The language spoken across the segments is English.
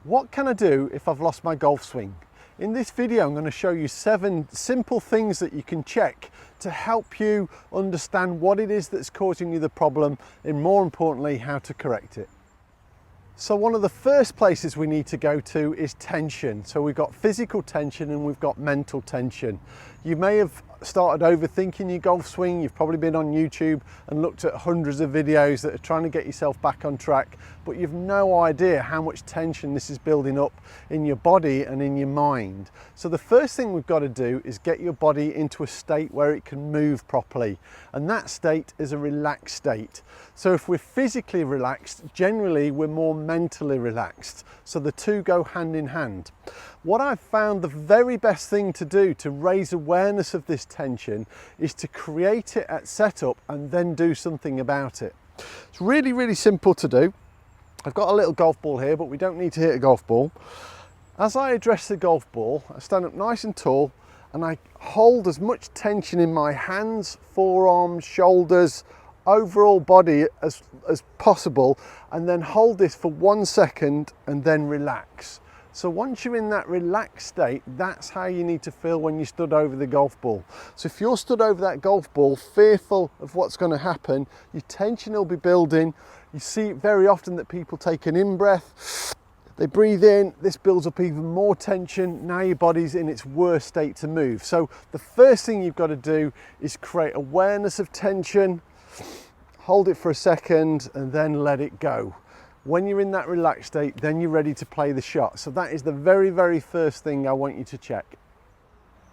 What can I do if I've lost my golf swing? In this video, I'm going to show you 7 simple things that you can check to help you understand what it is that's causing you the problem and, more importantly, how to correct it. So one of the first places we need to go to is tension. So we've got physical tension and we've got mental tension. You may have started overthinking your golf swing. You've probably been on YouTube and looked at hundreds of videos that are trying to get yourself back on track, but you've no idea how much tension this is building up in your body and in your mind. So the first thing we've got to do is get your body into a state where it can move properly, and that state is a relaxed state. So if we're physically relaxed, generally we're more mentally relaxed. So the two go hand in hand. What I've found the very best thing to do to raise awareness of this tension is to create it at setup and then do something about it. It's really, really simple to do. I've got a little golf ball here, but we don't need to hit a golf ball. As I address the golf ball, I stand up nice and tall and I hold as much tension in my hands, forearms, shoulders, overall body as possible, and then hold this for 1 second and then relax. So once you're in that relaxed state, that's how you need to feel when you stood over the golf ball. So if you're stood over that golf ball, fearful of what's going to happen, your tension will be building. You see very often that people take an in-breath, they breathe in, this builds up even more tension. Now your body's in its worst state to move. So the first thing you've got to do is create awareness of tension, hold it for a second, and then let it go. When you're in that relaxed state, then you're ready to play the shot. So that is the very, very first thing I want you to check.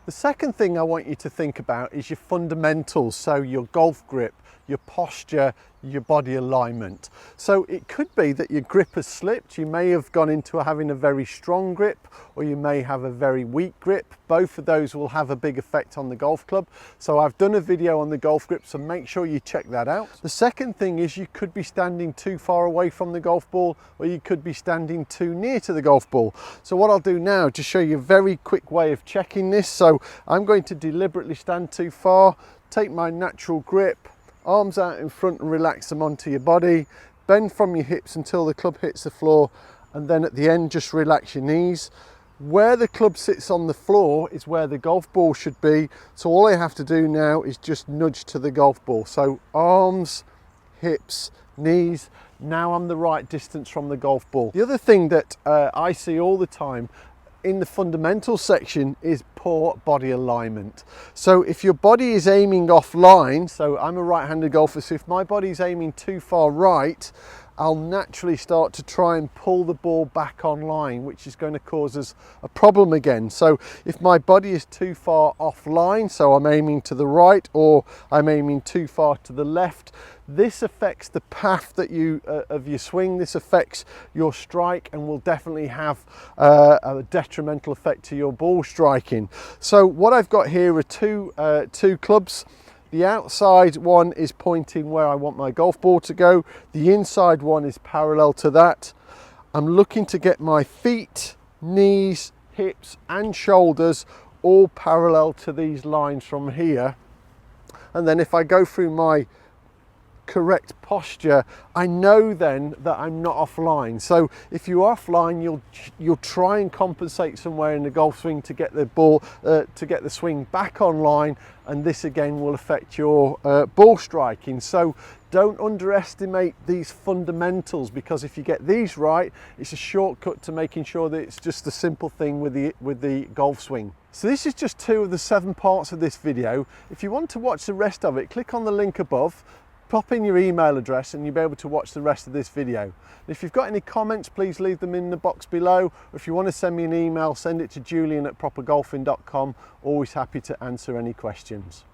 The second thing I want you to think about is your fundamentals. So your golf grip, your posture, your body alignment. So it could be that your grip has slipped. You may have gone into having a very strong grip, or you may have a very weak grip. Both of those will have a big effect on the golf club. So I've done a video on the golf grip, so make sure you check that out. The second thing is you could be standing too far away from the golf ball, or you could be standing too near to the golf ball. So what I'll do now, to show you a very quick way of checking this. So I'm going to deliberately stand too far, take my natural grip, arms out in front and relax them onto your body, bend from your hips until the club hits the floor, and then at the end just relax your knees. Where the club sits on the floor is where the golf ball should be, so all I have to do now is just nudge to the golf ball. So arms, hips, knees, now I'm the right distance from the golf ball. The other thing that I see all the time in the fundamental section is poor body alignment. So if your body is aiming offline, so I'm a right-handed golfer, so if my body's aiming too far right, I'll naturally start to try and pull the ball back online, which is going to cause us a problem again. So if my body is too far offline, so I'm aiming to the right or I'm aiming too far to the left, this affects the path that of your swing. This affects your strike and will definitely have a detrimental effect to your ball striking. So what I've got here are two clubs. The outside one is pointing where I want my golf ball to go. The inside one is parallel to that. I'm looking to get my feet, knees, hips and shoulders all parallel to these lines from here. And then if I go through my correct posture, I know then that I'm not offline. So if you're offline, you'll try and compensate somewhere in the golf swing to get the ball to get the swing back online, and this again will affect your ball striking. So don't underestimate these fundamentals, because if you get these right, it's a shortcut to making sure that it's just a simple thing with the golf swing. So this is just 2 of the 7 parts of this video. If you want to watch the rest of it, click on the link above, pop in your email address and you'll be able to watch the rest of this video. And if you've got any comments, please leave them in the box below. Or if you want to send me an email, send it to Julian at propergolfing.com. Always happy to answer any questions.